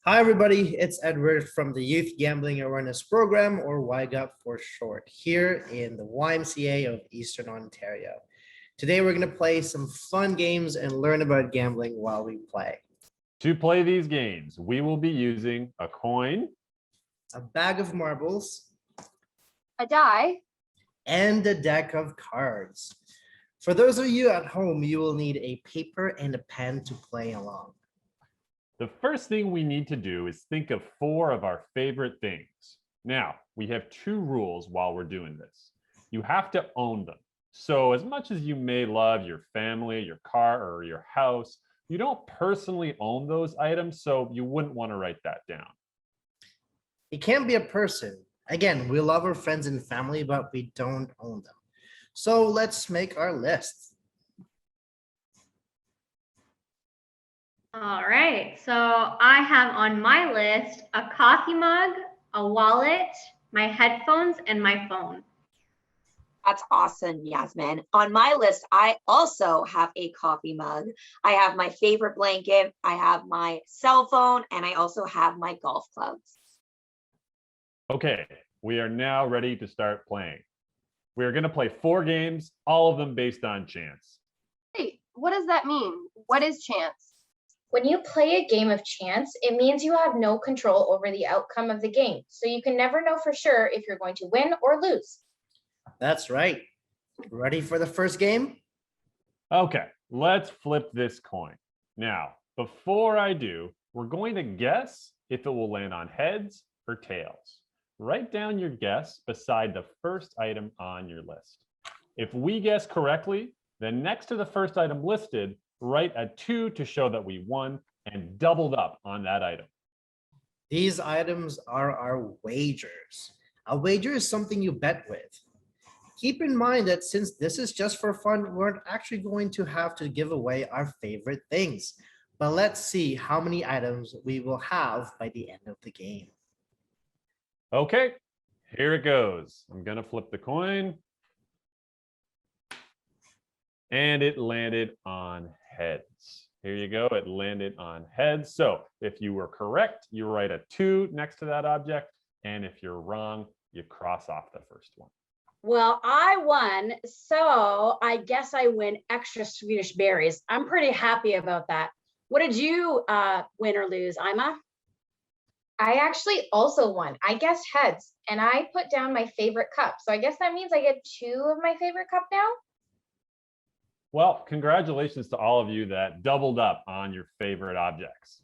Hi, everybody. It's Edward from the Youth Gambling Awareness Program, or YGAP for short, here in the YMCA of Eastern Ontario. Today, we're going to play some fun games and learn about gambling while we play. To play these games, we will be using a coin, a bag of marbles, a die, and a deck of cards. For those of you at home, you will need a paper and a pen to play along. The first thing we need to do is think of 4 of our favorite things. Now, we have 2 rules while we're doing this. You have to own them. So as much as you may love your family, your car, or your house, you don't personally own those items, so you wouldn't want to write that down. It can't be a person. Again, we love our friends and family, but we don't own them. So let's make our list. All right, so I have on my list a coffee mug, a wallet, my headphones, and my phone. That's awesome, Yasmin. On my list, I also have a coffee mug. I have my favorite blanket. I have my cell phone, and I also have my golf clubs. Okay, we are now ready to start playing. We are going to play 4 games, all of them based on chance. Hey, what does that mean? What is chance? When you play a game of chance, it means you have no control over the outcome of the game, so you can never know for sure if you're going to win or lose. That's right. Ready for the first game? Okay, let's flip this coin. Now, before I do, we're going to guess if it will land on heads or tails. Write down your guess beside the first item on your list. If we guess correctly, then next to the first item listed, write a 2 to show that we won and doubled up on that item. These items are our wagers. A wager is something you bet with. Keep in mind that since this is just for fun, we're actually going to have to give away our favorite things. But let's see how many items we will have by the end of the game. Okay, here it goes. I'm going to flip the coin. And it landed on heads. Here you go. It landed on heads. So if you were correct, you write a 2 next to that object. And if you're wrong, you cross off the first one. Well, I won, so I guess I win extra Swedish berries. I'm pretty happy about that. What did you win or lose, Ima? I actually also won. I guessed heads, and I put down my favorite cup. So I guess that means I get 2 of my favorite cup now? Well, congratulations to all of you that doubled up on your favorite objects.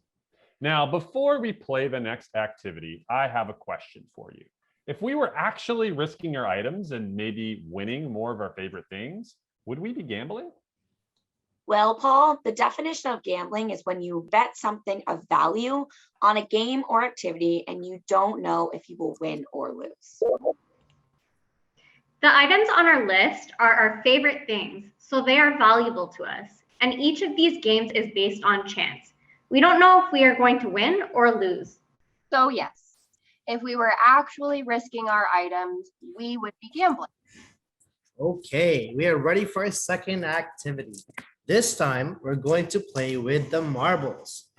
Now, before we play the next activity, I have a question for you. If we were actually risking our items and maybe winning more of our favorite things, would we be gambling? Well, Paul, the definition of gambling is when you bet something of value on a game or activity and you don't know if you will win or lose. The items on our list are our favorite things, so they are valuable to us. And each of these games is based on chance. We don't know if we are going to win or lose. So yes, if we were actually risking our items, we would be gambling. Okay, we are ready for a second activity. This time, we're going to play with the marbles.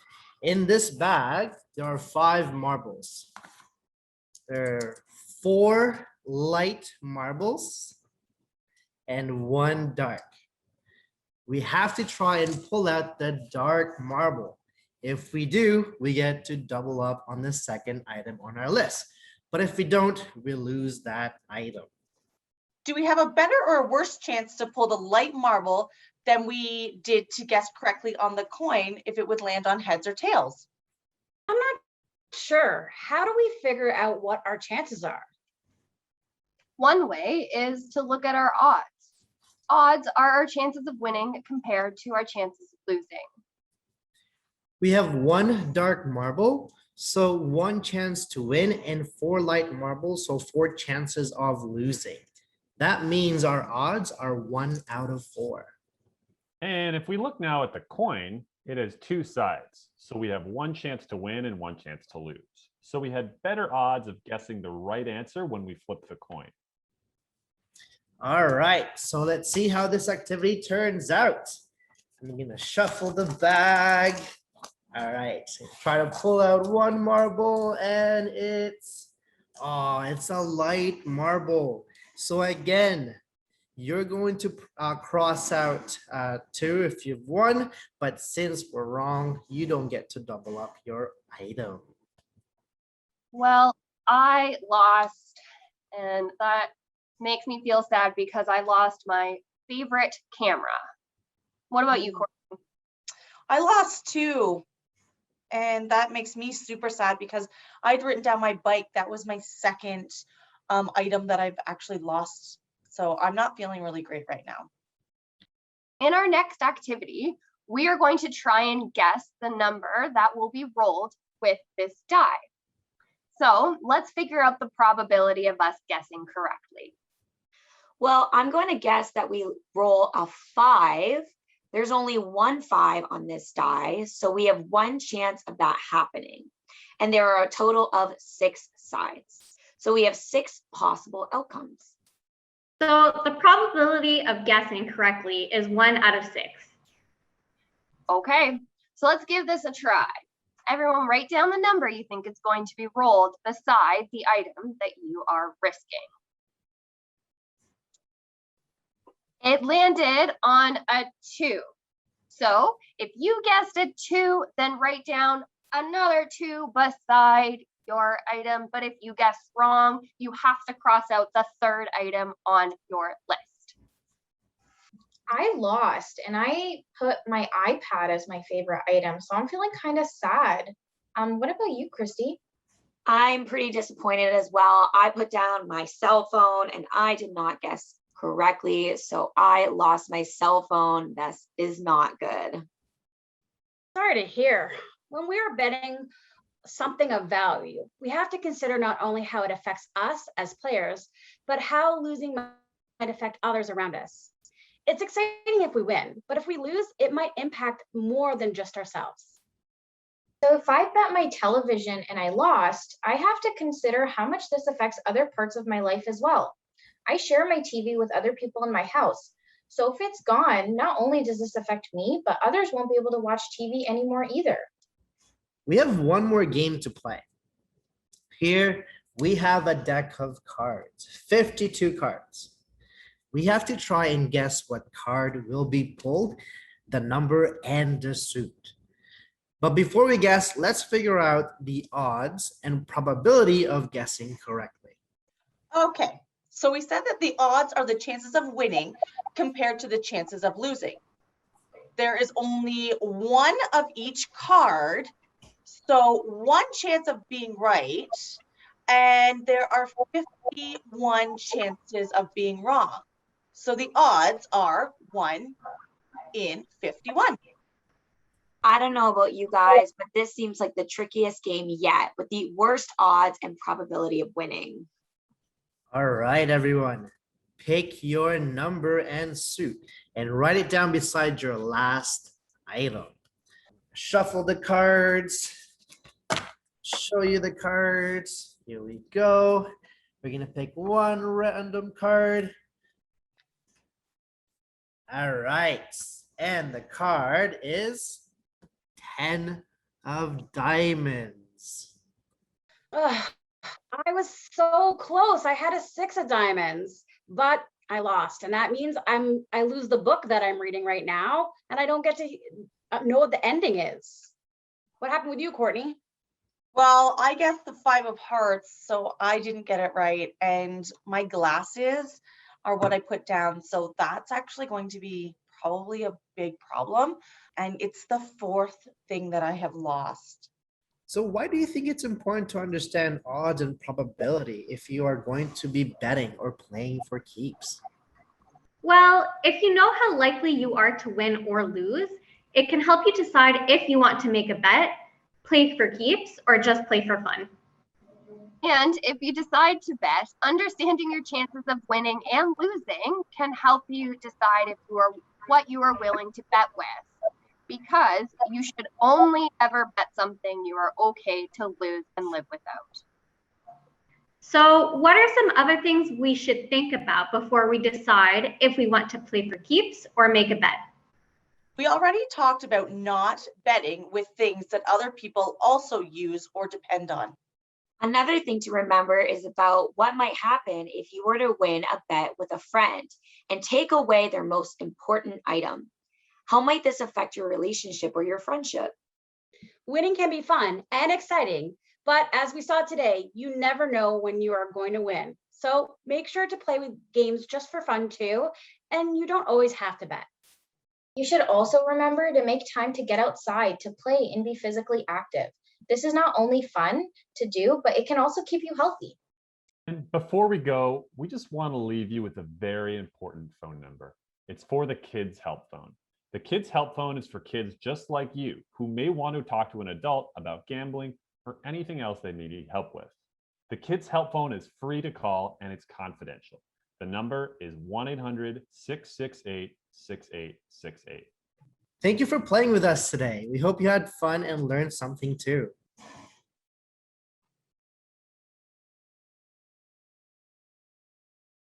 In this bag, there are 5 marbles. There are 4 light marbles and 1 dark. We have to try and pull out the dark marble. If we do, we get to double up on the second item on our list. But if we don't, we lose that item. Do we have a better or a worse chance to pull the light marble than we did to guess correctly on the coin if it would land on heads or tails? I'm not sure. How do we figure out what our chances are? One way is to look at our odds. Odds are our chances of winning compared to our chances of losing. We have 1 dark marble, so 1 chance to win, and 4 light marbles, so 4 chances of losing. That means our odds are 1 out of 4. And if we look now at the coin, it has 2 sides. So we have 1 chance to win and 1 chance to lose. So we had better odds of guessing the right answer when we flipped the coin. All right, so let's see how this activity turns out. I'm gonna shuffle the bag. All right, so try to pull out one marble and it's a light marble. So again, you're going to cross out two if you've won, but since we're wrong, you don't get to double up your item. Well, I lost, and that makes me feel sad because I lost my favorite camera. What about you, Courtney? I lost too. And that makes me super sad because I'd written down my bike. That was my second item that I've actually lost. So I'm not feeling really great right now. In our next activity, we are going to try and guess the number that will be rolled with this die. So let's figure out the probability of us guessing correctly. Well, I'm going to guess that we roll a 5. There's only 1 5 on this die, so we have 1 chance of that happening. And there are a total of 6 sides. So we have 6 possible outcomes. So the probability of guessing correctly is 1 out of 6. Okay, so let's give this a try. Everyone write down the number you think is going to be rolled beside the item that you are risking. It landed on a 2. So if you guessed a 2, then write down another 2 beside your item. But if you guess wrong, you have to cross out the 3rd item on your list. I lost and I put my iPad as my favorite item, so I'm feeling kind of sad. What about you, Christy? I'm pretty disappointed as well. I put down my cell phone and I did not guess correctly, so I lost my cell phone. This is not good. Sorry to hear. When we are betting something of value, we have to consider not only how it affects us as players, but how losing might affect others around us. It's exciting if we win, but if we lose, it might impact more than just ourselves. So if I bet my television and I lost, I have to consider how much this affects other parts of my life as well. I share my TV with other people in my house. So if it's gone, not only does this affect me, but others won't be able to watch TV anymore either. We have one more game to play. Here we have a deck of cards, 52 cards. We have to try and guess what card will be pulled, the number and the suit. But before we guess, let's figure out the odds and probability of guessing correctly. Okay, so we said that the odds are the chances of winning compared to the chances of losing. There is only 1 of each card, so 1 chance of being right, and there are 51 chances of being wrong. So the odds are 1 in 51. I don't know about you guys, but this seems like the trickiest game yet with the worst odds and probability of winning. All right, everyone. Pick your number and suit and write it down beside your last item. Shuffle the cards. Show you the cards. Here we go. We're going to pick one random card. All right. And the card is 10 of diamonds. Ugh, I was so close. I had a 6 of diamonds, but I lost. And that means I lose the book that I'm reading right now, and I don't get to know what the ending is. What happened with you, Courtney? Well, I guessed the 5 of hearts, so I didn't get it right. And my glasses are what I put down. So that's actually going to be probably a big problem. And it's the 4th thing that I have lost. So why do you think it's important to understand odds and probability if you are going to be betting or playing for keeps? Well, if you know how likely you are to win or lose, it can help you decide if you want to make a bet, play for keeps, or just play for fun. And if you decide to bet, understanding your chances of winning and losing can help you decide if you are what you are willing to bet with. Because you should only ever bet something you are okay to lose and live without. So what are some other things we should think about before we decide if we want to play for keeps or make a bet? We already talked about not betting with things that other people also use or depend on. Another thing to remember is about what might happen if you were to win a bet with a friend and take away their most important item. How might this affect your relationship or your friendship? Winning can be fun and exciting, but as we saw today, you never know when you are going to win. So make sure to play with games just for fun too, and you don't always have to bet. You should also remember to make time to get outside to play and be physically active. This is not only fun to do, but it can also keep you healthy. And before we go, we just want to leave you with a very important phone number. It's for the Kids Help Phone. The Kids Help Phone is for kids just like you who may want to talk to an adult about gambling or anything else they need help with. The Kids Help Phone is free to call and it's confidential. The number is 1-800-668-6868. Thank you for playing with us today. We hope you had fun and learned something too.